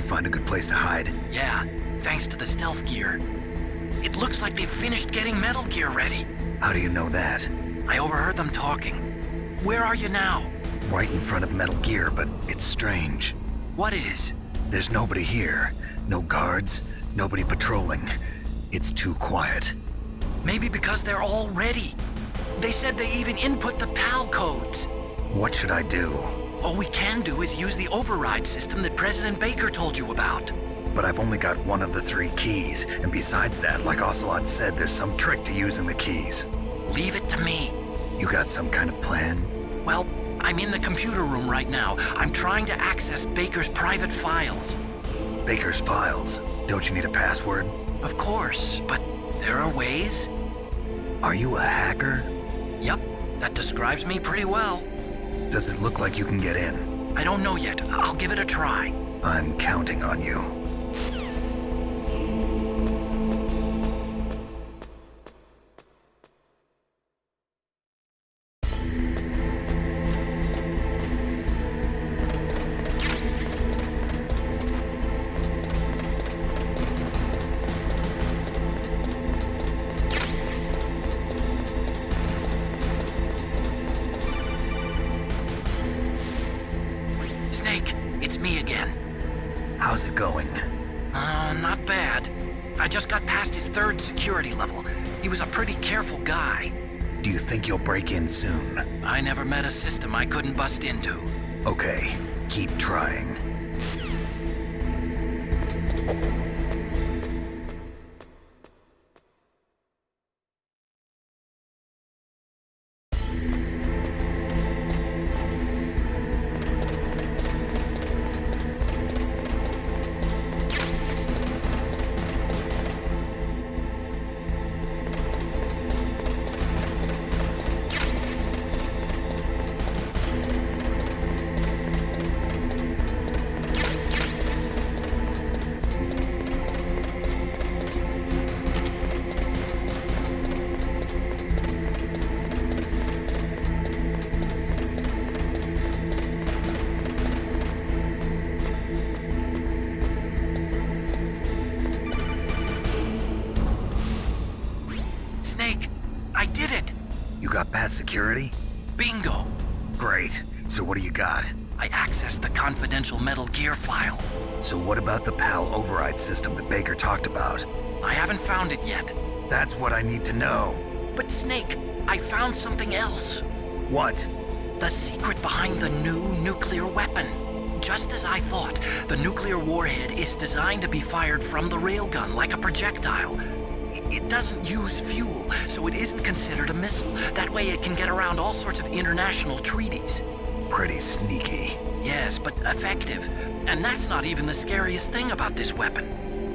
find a good place to hide? Yeah, thanks to the stealth gear. It looks like they've finished getting Metal Gear ready. How do you know that? I overheard them talking. Where are you now? Right in front of Metal Gear, but it's strange. What is? There's nobody here. No guards, nobody patrolling. It's too quiet. Maybe because they're all ready. They said they even input the PAL codes. What should I do? All we can do is use the override system that President Baker told you about. But I've only got one of the 3 keys, and besides that, like Ocelot said, there's some trick to using the keys. Leave it to me. You got some kind of plan? Well, I'm in the computer room right now. I'm trying to access Baker's private files. Baker's files? Don't you need a password? Of course, but there are ways. Are you a hacker? Yep, that describes me pretty well. Does it look like you can get in? I don't know yet. I'll give it a try. I'm counting on you. It's me again. How's it going? Not bad. I just got past his 3rd security level. He was a pretty careful guy. Do you think you'll break in soon? I never met a system I couldn't bust into. Okay, keep trying. I did it! You got past security? Bingo! Great. So what do you got? I accessed the confidential Metal Gear file. So what about the PAL override system that Baker talked about? I haven't found it yet. That's what I need to know. But Snake, I found something else. What? The secret behind the new nuclear weapon. Just as I thought, the nuclear warhead is designed to be fired from the railgun like a projectile. It doesn't use fuel, so it isn't considered a missile. That way it can get around all sorts of international treaties. Pretty sneaky. Yes, but effective. And that's not even the scariest thing about this weapon.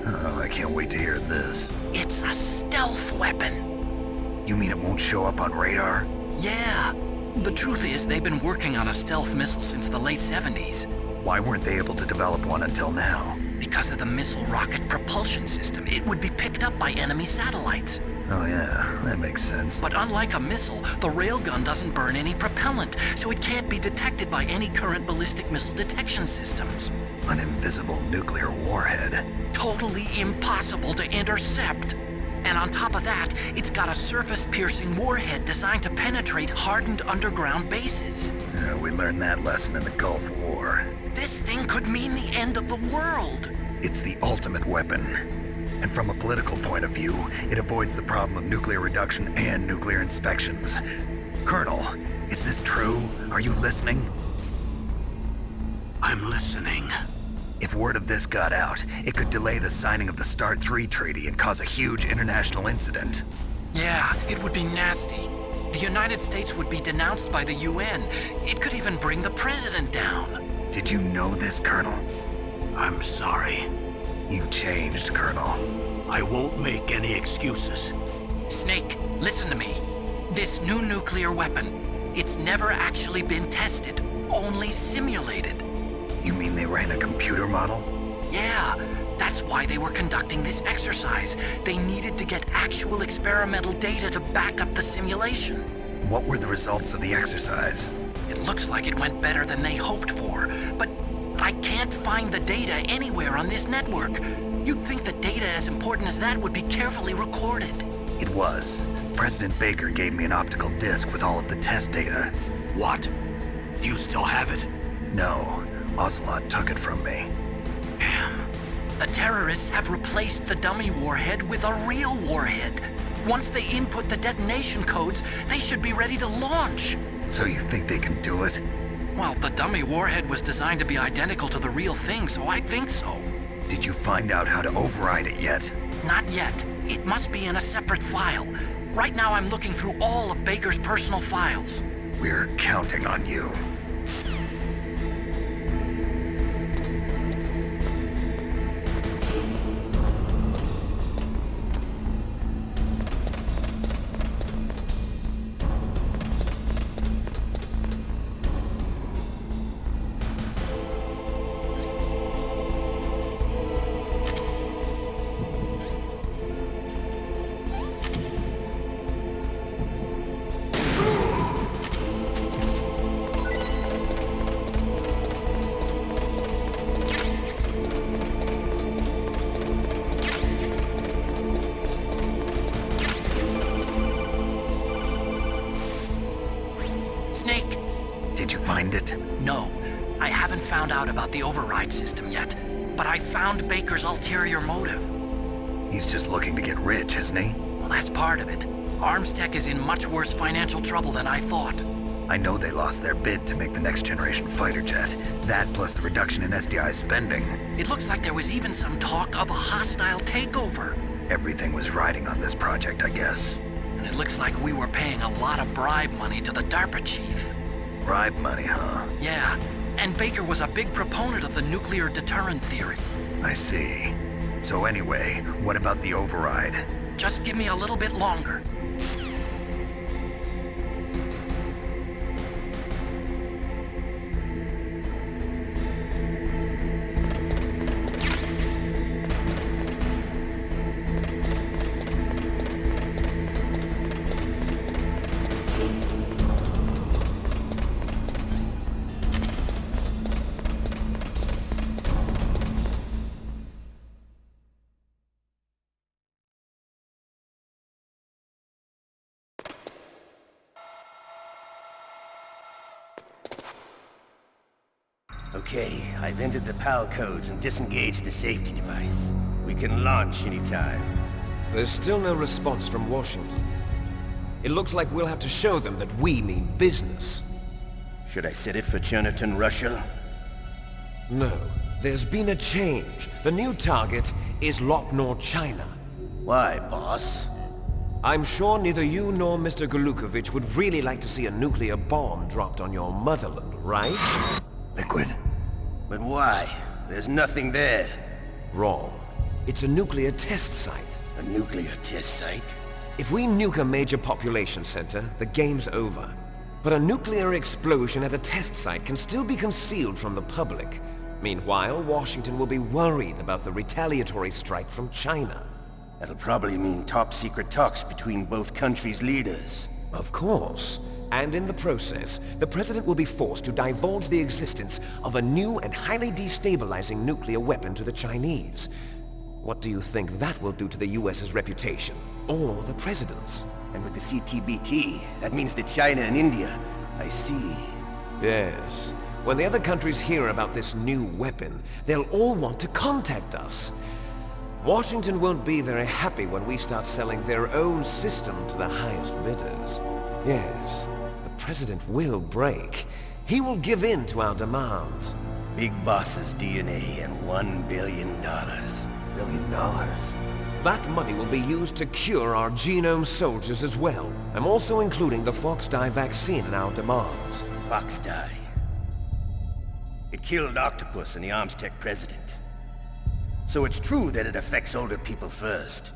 Oh, I can't wait to hear this. It's a stealth weapon. You mean it won't show up on radar? Yeah. The truth is, they've been working on a stealth missile since the late 70s. Why weren't they able to develop one until now? Because of the missile rocket propulsion system, it would be picked up by enemy satellites. Oh yeah, that makes sense. But unlike a missile, the railgun doesn't burn any propellant, so it can't be detected by any current ballistic missile detection systems. An invisible nuclear warhead. Totally impossible to intercept. And on top of that, it's got a surface-piercing warhead designed to penetrate hardened underground bases. Yeah, we learned that lesson in the Gulf War. This thing could mean the end of the world. It's the ultimate weapon. And from a political point of view, it avoids the problem of nuclear reduction and nuclear inspections. Colonel, is this true? Are you listening? I'm listening. If word of this got out, it could delay the signing of the START 3 treaty and cause a huge international incident. Yeah, it would be nasty. The United States would be denounced by the UN. It could even bring the president down. Did you know this, Colonel? I'm sorry. You've changed, Colonel. I won't make any excuses. Snake, listen to me. This new nuclear weapon, it's never actually been tested, only simulated. You mean they ran a computer model? Yeah, that's why they were conducting this exercise. They needed to get actual experimental data to back up the simulation. What were the results of the exercise? It looks like it went better than they hoped for, but I can't find the data anywhere on this network. You'd think the data as important as that would be carefully recorded. It was. President Baker gave me an optical disc with all of the test data. What? Do you still have it? No, Ocelot took it from me. The terrorists have replaced the dummy warhead with a real warhead. Once they input the detonation codes, they should be ready to launch. So you think they can do it? Well, the dummy warhead was designed to be identical to the real thing, so I think so. Did you find out how to override it yet? Not yet. It must be in a separate file. Right now I'm looking through all of Baker's personal files. We're counting on you. Snake! Did you find it? No, I haven't found out about the override system yet, but I found Baker's ulterior motive. He's just looking to get rich, isn't he? Well, that's part of it. Armstech is in much worse financial trouble than I thought. I know they lost their bid to make the next generation fighter jet. That plus the reduction in SDI spending. It looks like there was even some talk of a hostile takeover. Everything was riding on this project, I guess. And it looks like we were paying a lot of bribe money to the DARPA chief. Bribe money, huh? Yeah, and Baker was a big proponent of the nuclear deterrent theory. I see. So anyway, what about the override? Just give me a little bit longer. Okay, I've entered the PAL codes and disengaged the safety device. We can launch anytime. There's still no response from Washington. It looks like we'll have to show them that we mean business. Should I set it for Cherniton, Russia? No, there's been a change. The new target is Lopnor, China. Why, boss? I'm sure neither you nor Mr. Golukovich would really like to see a nuclear bomb dropped on your motherland, right? Liquid. But why? There's nothing there. Wrong. It's a nuclear test site. A nuclear test site? If we nuke a major population center, the game's over. But a nuclear explosion at a test site can still be concealed from the public. Meanwhile, Washington will be worried about the retaliatory strike from China. That'll probably mean top-secret talks between both countries' leaders. Of course. And in the process, the President will be forced to divulge the existence of a new and highly destabilizing nuclear weapon to the Chinese. What do you think that will do to the US's reputation? Or the President's? And with the CTBT, that means that China and India... I see. Yes. When the other countries hear about this new weapon, they'll all want to contact us. Washington won't be very happy when we start selling their own system to the highest bidders. Yes, the President will break. He will give in to our demands. Big Boss's DNA and $1 billion. $1 billion? That money will be used to cure our genome soldiers as well. I'm also including the Fox-Die vaccine in our demands. Fox-Die. It killed Octopus and the Armstech president. So it's true that it affects older people first.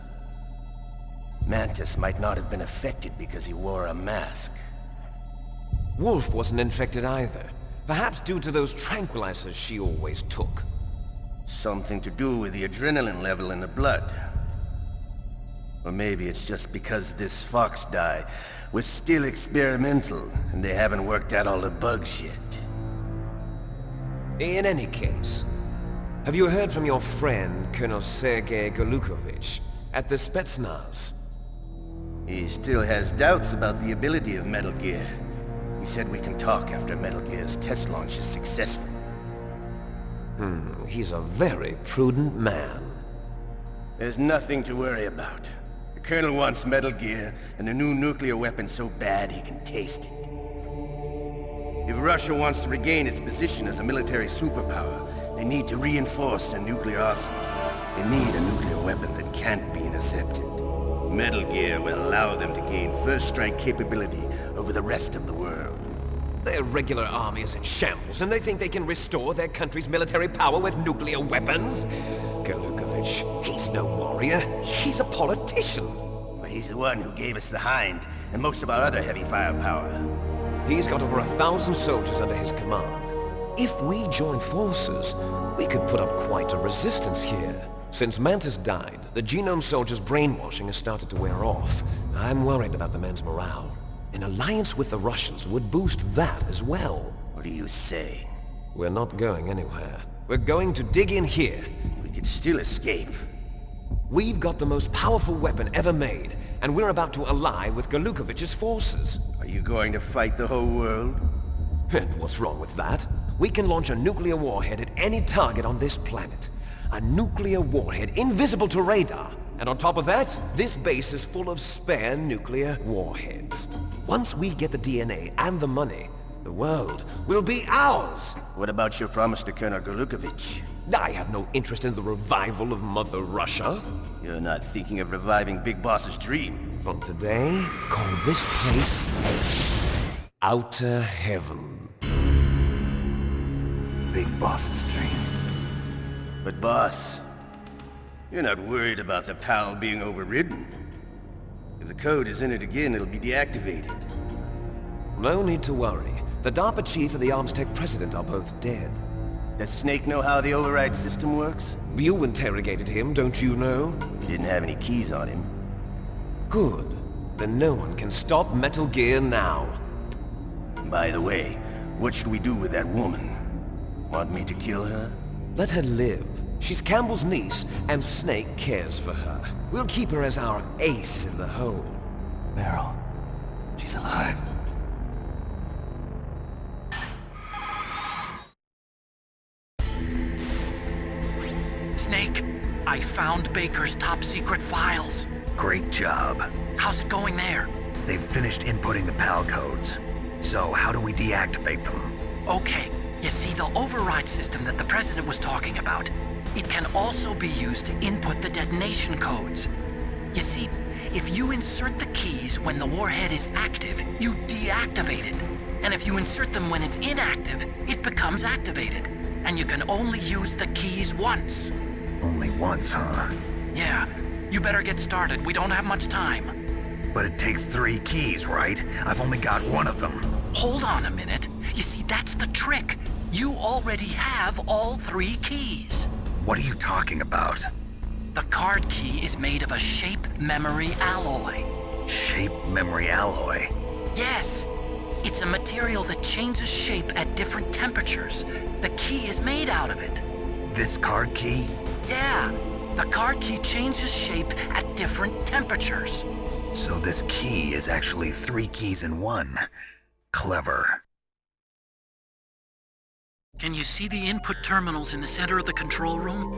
Mantis might not have been affected because he wore a mask. Wolf wasn't infected either. Perhaps due to those tranquilizers she always took. Something to do with the adrenaline level in the blood. Or maybe it's just because this Fox-Die was still experimental and they haven't worked out all the bugs yet. In any case, have you heard from your friend, Colonel Sergei Golukovich, at the Spetsnaz? He still has doubts about the ability of Metal Gear. He said we can talk after Metal Gear's test launch is successful. He's a very prudent man. There's nothing to worry about. The Colonel wants Metal Gear and a new nuclear weapon so bad he can taste it. If Russia wants to regain its position as a military superpower, they need to reinforce their nuclear arsenal. They need a nuclear weapon that can't be intercepted. Metal Gear will allow them to gain first strike capability over the rest of the world. Their regular army is in shambles, and they think they can restore their country's military power with nuclear weapons? Golukovich, he's no warrior. He's a politician. Well, he's the one who gave us the Hind and most of our other heavy firepower. He's got over 1,000 soldiers under his command. If we join forces, we could put up quite a resistance here. Since Mantis died, the Genome Soldier's brainwashing has started to wear off. I'm worried about the men's morale. An alliance with the Russians would boost that as well. What are you saying? We're not going anywhere. We're going to dig in here. We could still escape. We've got the most powerful weapon ever made, and we're about to ally with Golukovich's forces. Are you going to fight the whole world? And what's wrong with that? We can launch a nuclear warhead at any target on this planet. A nuclear warhead invisible to radar. And on top of that, this base is full of spare nuclear warheads. Once we get the DNA and the money, the world will be ours! What about your promise to Colonel Golukovich? I have no interest in the revival of Mother Russia. You're not thinking of reviving Big Boss's dream. From today, call this place Outer Heaven. Big Boss's dream. But boss, you're not worried about the PAL being overridden. If the code is in it again, it'll be deactivated. No need to worry. The DARPA chief and the Arms Tech president are both dead. Does Snake know how the override system works? You interrogated him, don't you know? He didn't have any keys on him. Good. Then no one can stop Metal Gear now. By the way, what should we do with that woman? Want me to kill her? Let her live. She's Campbell's niece, and Snake cares for her. We'll keep her as our ace in the hole. Meryl, she's alive. Snake, I found Baker's top-secret files. Great job. How's it going there? They've finished inputting the PAL codes. So how do we deactivate them? Okay, you see the override system that the President was talking about? It can also be used to input the detonation codes. You see, if you insert the keys when the warhead is active, you deactivate it. And if you insert them when it's inactive, it becomes activated. And you can only use the keys once. Only once, huh? Yeah, you better get started. We don't have much time. But it takes 3 keys, right? I've only got one of them. Hold on a minute. You see, that's the trick. You already have all 3 keys. What are you talking about? The card key is made of a shape memory alloy. Shape memory alloy? Yes. It's a material that changes shape at different temperatures. The key is made out of it. This card key? Yeah. The card key changes shape at different temperatures. So this key is actually 3 keys in one. Clever. Can you see the input terminals in the center of the control room?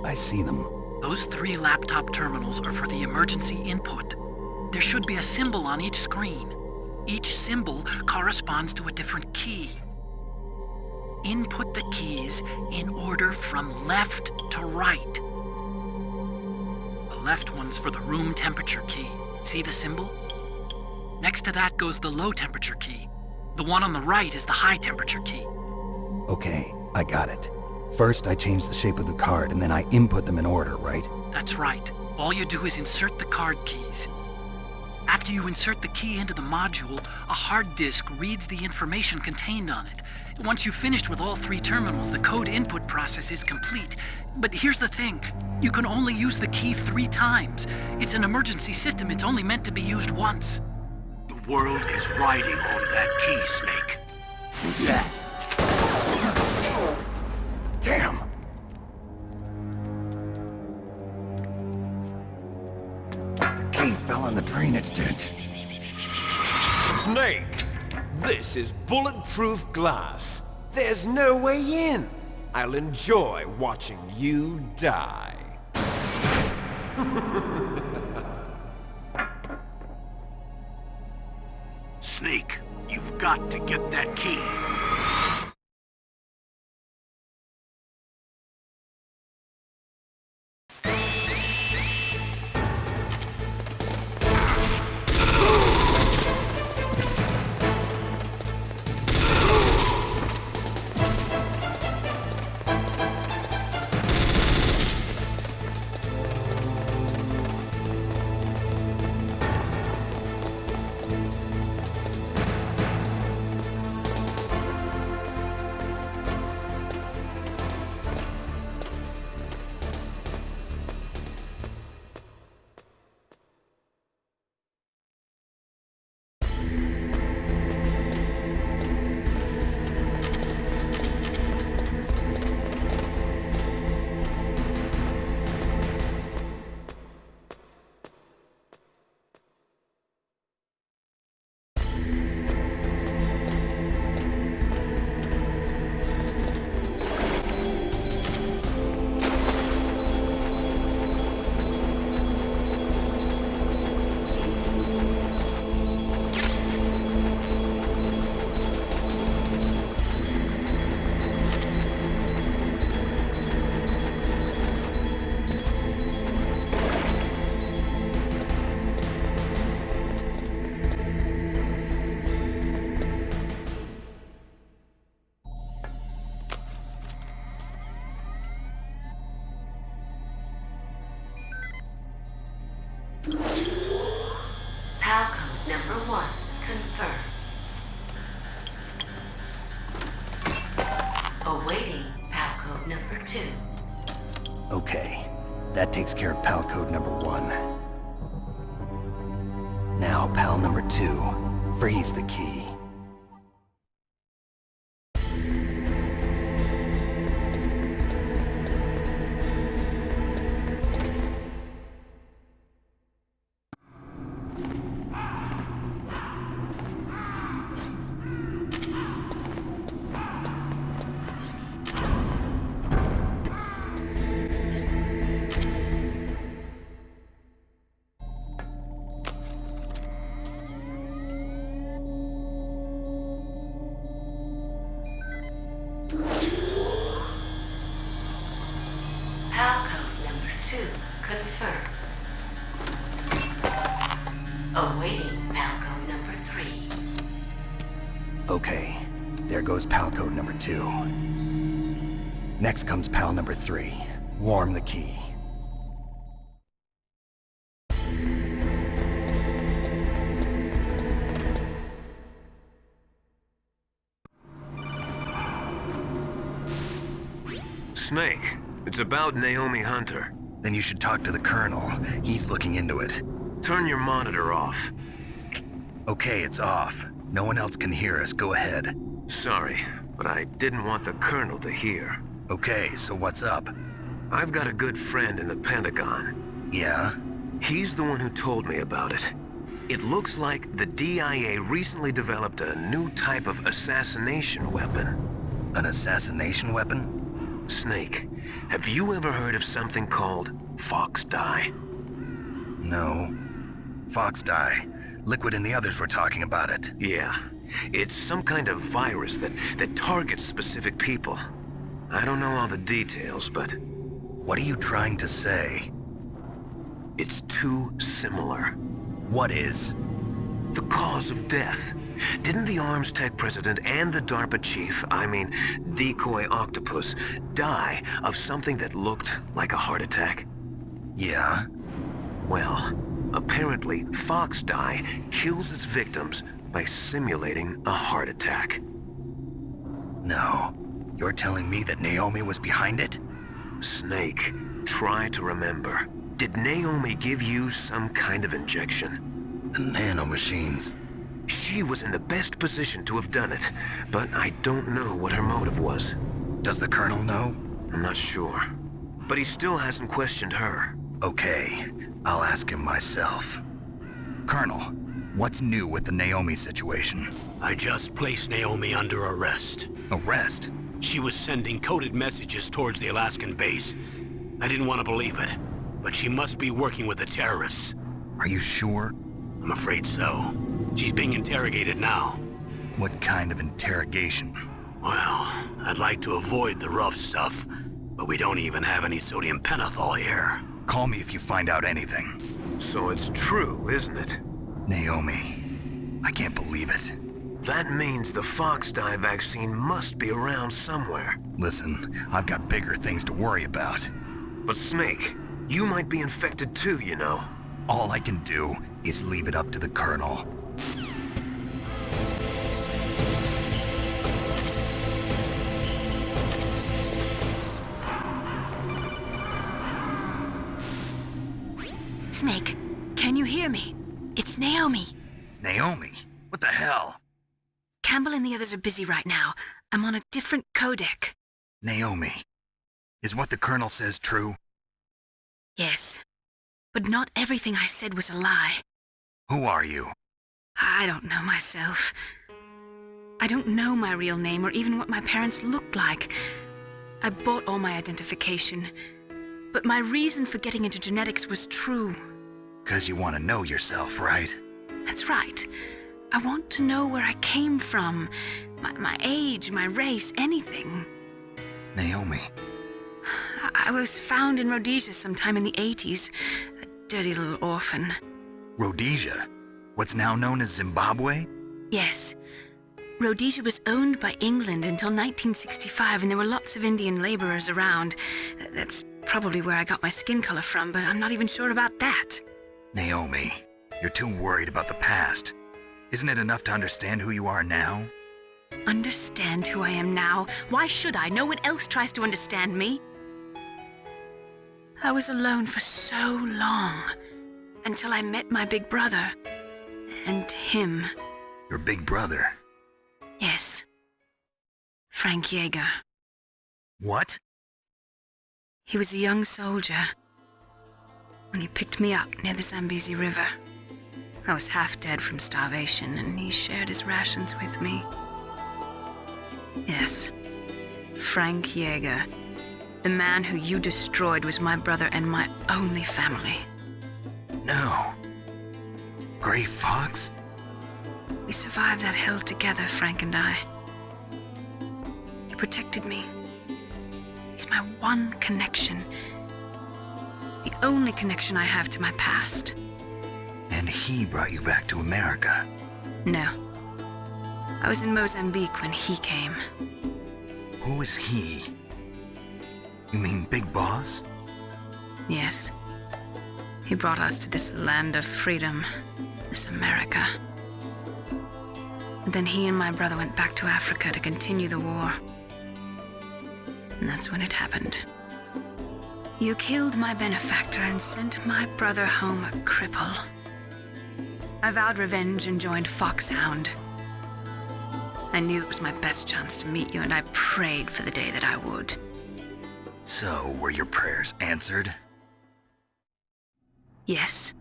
I see them. Those 3 laptop terminals are for the emergency input. There should be a symbol on each screen. Each symbol corresponds to a different key. Input the keys in order from left to right. The left one's for the room temperature key. See the symbol? Next to that goes the low temperature key. The one on the right is the high temperature key. Okay, I got it. First, I change the shape of the card, and then I input them in order, right? That's right. All you do is insert the card keys. After you insert the key into the module, a hard disk reads the information contained on it. Once you've finished with all 3 terminals, the code input process is complete. But here's the thing. You can only use the key 3 times. It's an emergency system. It's only meant to be used once. The world is riding on that key, Snake. Who's that? Damn! The key fell in the drainage ditch. Snake! This is bulletproof glass. There's no way in. I'll enjoy watching you die. Snake, you've got to get that key. PAL code number 1, confirmed. Awaiting PAL code number 2. Okay, that takes care of PAL code number 1. Now, PAL number 2, freeze the key. PAL code number 2, confirmed. Awaiting PAL code number 3. Okay, there goes PAL code number 2. Next comes PAL number 3. Warm the key. Snake, it's about Naomi Hunter. Then you should talk to the Colonel. He's looking into it. Turn your monitor off. Okay, it's off. No one else can hear us. Go ahead. Sorry, but I didn't want the Colonel to hear. Okay, so what's up? I've got a good friend in the Pentagon. Yeah? He's the one who told me about it. It looks like the DIA recently developed a new type of assassination weapon. An assassination weapon? Snake, have you ever heard of something called Fox Dye? No. Fox dye. Liquid and the others were talking about it. Yeah. It's some kind of virus that targets specific people. I don't know all the details, but What are you trying to say? it's too similar. What is? The cause of death. Didn't the Arms Tech president and the DARPA chief, Decoy Octopus, die of something that looked like a heart attack? Yeah? Well, apparently Fox Dye kills its victims by simulating a heart attack. No. You're telling me that Naomi was behind it? Snake, try to remember. Did Naomi give you some kind of injection? The nanomachines. She was in the best position to have done it, but I don't know what her motive was. Does the Colonel know? I'm not sure. But he still hasn't questioned her. Okay, I'll ask him myself. Colonel, what's new with the Naomi situation? I just placed Naomi under arrest. Arrest? She was sending coded messages towards the Alaskan base. I didn't want to believe it, but she must be working with the terrorists. Are you sure? I'm afraid so. She's being interrogated now. What kind of interrogation? Well, I'd like to avoid the rough stuff, but we don't even have any sodium pentothal here. Call me if you find out anything. So it's true, isn't it? Naomi, I can't believe it. That means the fox dye vaccine must be around somewhere. Listen, I've got bigger things to worry about. But Snake, you might be infected too, you know. All I can do is leave it up to the Colonel. Snake, can you hear me? It's Naomi. Naomi? What the hell? Campbell and the others are busy right now. I'm on a different codec. Naomi, is what the Colonel says true? Yes. But not everything I said was a lie. Who are you? I don't know myself. I don't know my real name or even what my parents looked like. I bought all my identification. But my reason for getting into genetics was true. 'Cause you want to know yourself, right? That's right. I want to know where I came from. My age, my race, anything. Naomi. I was found in Rhodesia sometime in the 80s. A dirty little orphan. Rhodesia? What's now known as Zimbabwe? Yes. Rhodesia was owned by England until 1965, and there were lots of Indian laborers around. That's probably where I got my skin color from, but I'm not even sure about that. Naomi, you're too worried about the past. Isn't it enough to understand who you are now? Understand who I am now? Why should I? No one else tries to understand me. I was alone for so long, until I met my big brother. And him. Your big brother? Yes. Frank Yeager. What? He was a young soldier when he picked me up near the Zambezi River. I was half dead from starvation, and he shared his rations with me. Yes, Frank Yeager. The man who you destroyed was my brother and my only family. No. Gray Fox? We survived that hell together, Frank and I. He protected me. He's my one connection. The only connection I have to my past. And he brought you back to America? No. I was in Mozambique when he came. Who is he? You mean Big Boss? Yes. He brought us to this land of freedom, this America. And then he and my brother went back to Africa to continue the war. And that's when it happened. You killed my benefactor and sent my brother home a cripple. I vowed revenge and joined Foxhound. I knew it was my best chance to meet you, and I prayed for the day that I would. So, were your prayers answered? Yes.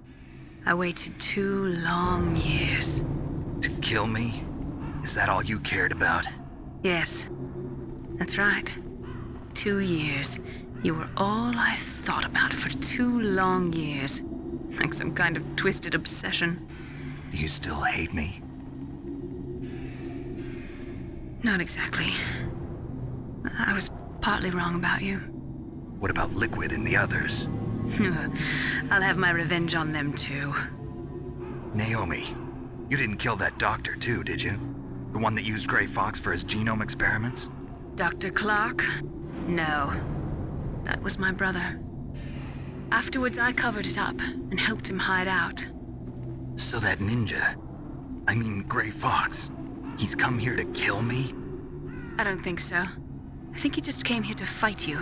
I waited 2 long years. To kill me? Is that all you cared about? Yes. That's right. 2 years. You were all I thought about for 2 long years. Like some kind of twisted obsession. Do you still hate me? Not exactly. I was partly wrong about you. What about Liquid and the others? I'll have my revenge on them too. Naomi, you didn't kill that doctor too, did you? The one that used Gray Fox for his genome experiments? Dr. Clark? No. That was my brother. Afterwards, I covered it up and helped him hide out. So that ninja, I mean Gray Fox, he's come here to kill me? I don't think so. I think he just came here to fight you.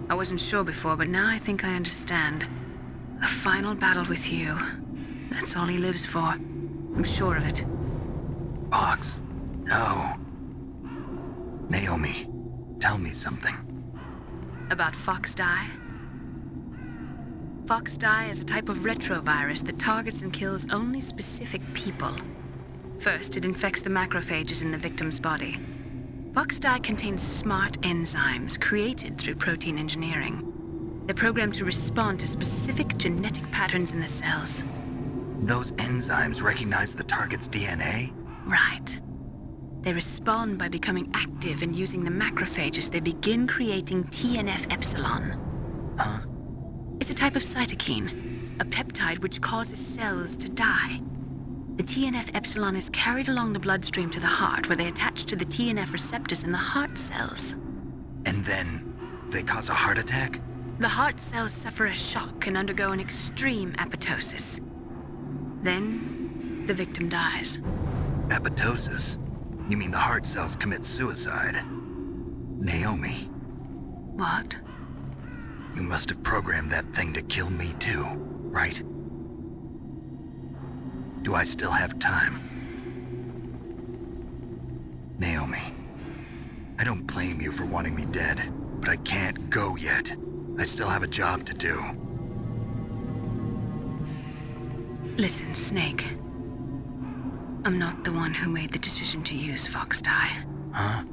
I wasn't sure before, but now I think I understand. A final battle with you. That's all he lives for. I'm sure of it. Fox? No. Naomi, tell me something. About Foxdie? Foxdie is a type of retrovirus that targets and kills only specific people. First, it infects the macrophages in the victim's body. Foxdie contains smart enzymes created through protein engineering. They're programmed to respond to specific genetic patterns in the cells. Those enzymes recognize the target's DNA? Right. They respond by becoming active and using the macrophages. They begin creating TNF-epsilon. Huh? It's a type of cytokine, a peptide which causes cells to die. The TNF-epsilon is carried along the bloodstream to the heart, where they attach to the TNF receptors in the heart cells. And then they cause a heart attack? The heart cells suffer a shock and undergo an extreme apoptosis. Then, the victim dies. Apoptosis? You mean the heart cells commit suicide? Naomi, What? you must have programmed that thing to kill me too, right? Do I still have time? Naomi, I don't blame you for wanting me dead, but I can't go yet. I still have a job to do. Listen, Snake. I'm not the one who made the decision to use Foxdie. Huh?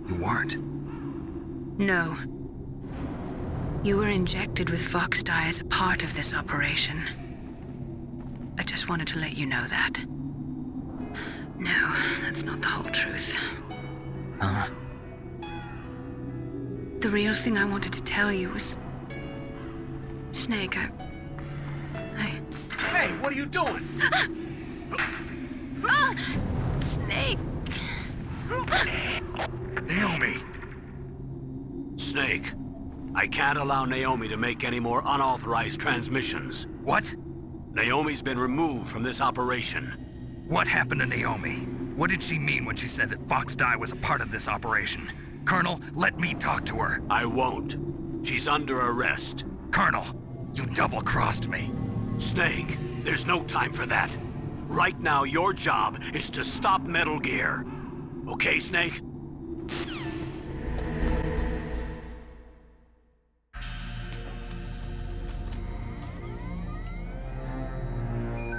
You weren't? No. You were injected with Foxdie as a part of this operation. I just wanted to let you know that. No, that's not the whole truth. Huh? The real thing I wanted to tell you was... Snake, I... Hey, what are you doing? Snake! Naomi! Snake, I can't allow Naomi to make any more unauthorized transmissions. What? Naomi's been removed from this operation. What happened to Naomi? What did she mean when she said that Foxdie was a part of this operation? Colonel, let me talk to her. I won't. She's under arrest. Colonel, you double-crossed me. Snake, there's no time for that. Right now, your job is to stop Metal Gear. Okay, Snake?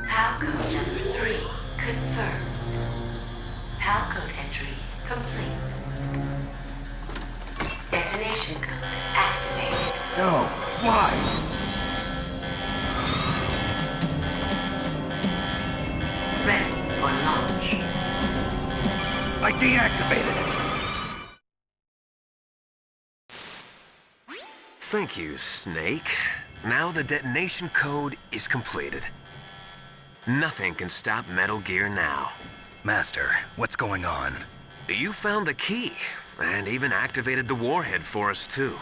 Palcode number 3 confirmed. Palcode entry complete. Detonation code activated. No, why? Ready for launch. I deactivated it. Thank you, Snake. Now the detonation code is completed. Nothing can stop Metal Gear now. Master, what's going on? You found the key, and even activated the warhead for us, too.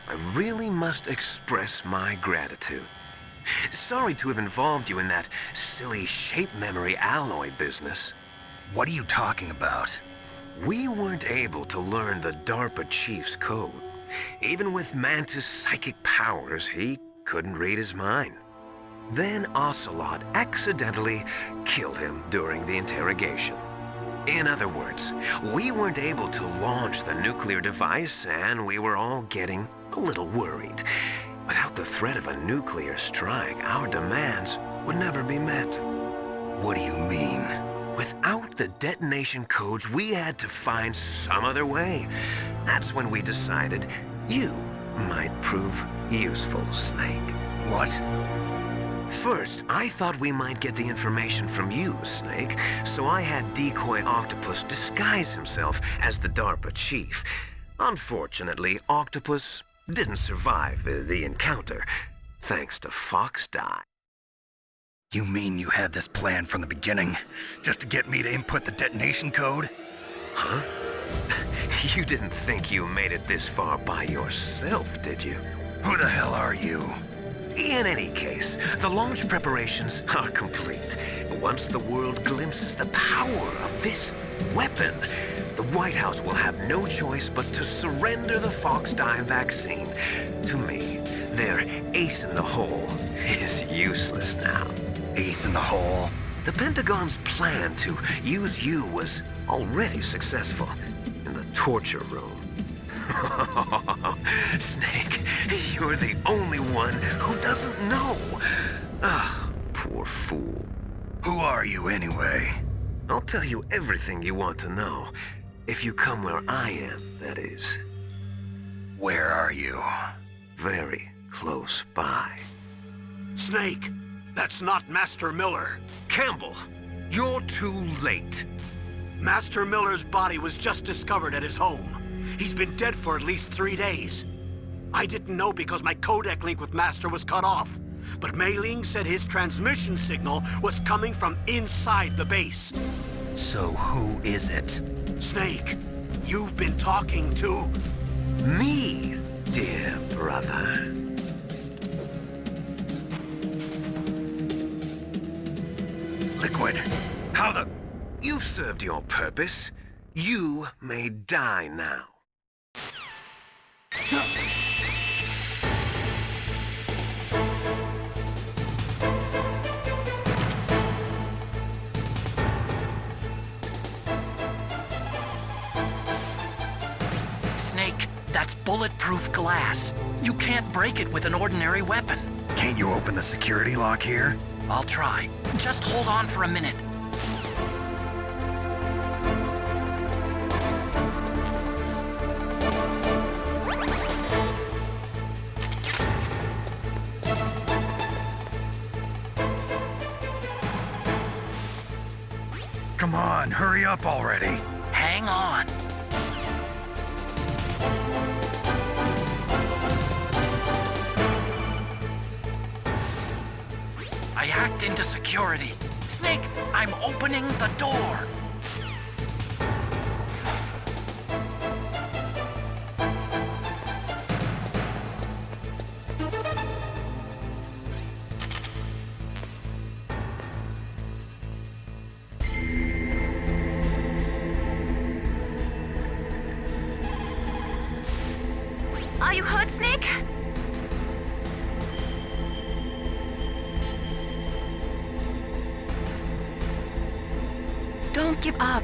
I really must express my gratitude. Sorry to have involved you in that silly shape memory alloy business. What are you talking about? We weren't able to learn the DARPA chief's code. Even with Mantis' psychic powers, he couldn't read his mind. Then Ocelot accidentally killed him during the interrogation. In other words, we weren't able to launch the nuclear device, and we were all getting a little worried. Without the threat of a nuclear strike, our demands would never be met. What do you mean? Without the detonation codes, we had to find some other way. That's when we decided you might prove useful, Snake. What? First, I thought we might get the information from you, Snake, so I had Decoy Octopus disguise himself as the DARPA chief. Unfortunately, Octopus didn't survive the encounter, thanks to Foxdie. You mean you had this plan from the beginning, just to get me to input the detonation code? Huh? You didn't think you made it this far by yourself, did you? Who the hell are you? In any case, the launch preparations are complete. Once the world glimpses the power of this weapon, the White House will have no choice but to surrender the Foxdie vaccine to me. Their ace in the hole is useless now. Ace in the hole? The Pentagon's plan to use you was already successful in the torture room. Snake, you're the only one who doesn't know. Ah, poor fool. Who are you anyway? I'll tell you everything you want to know. If you come where I am, that is. Where are you? Very close by. Snake, that's not Master Miller. Campbell, you're too late. Master Miller's body was just discovered at his home. He's been dead for at least 3 days. I didn't know because my codec link with Master was cut off. But Mei Ling said his transmission signal was coming from inside the base. So who is it? Snake, you've been talking to... Me, dear brother. Liquid, how the... You've served your purpose. You may die now. Snake, that's bulletproof glass. You can't break it with an ordinary weapon. Can't you open the security lock here? I'll try. Just hold on for a minute. Come on, hurry up already. Hang on. I hacked into security. Snake, I'm opening the door. Are you hurt, Snake? Don't give up.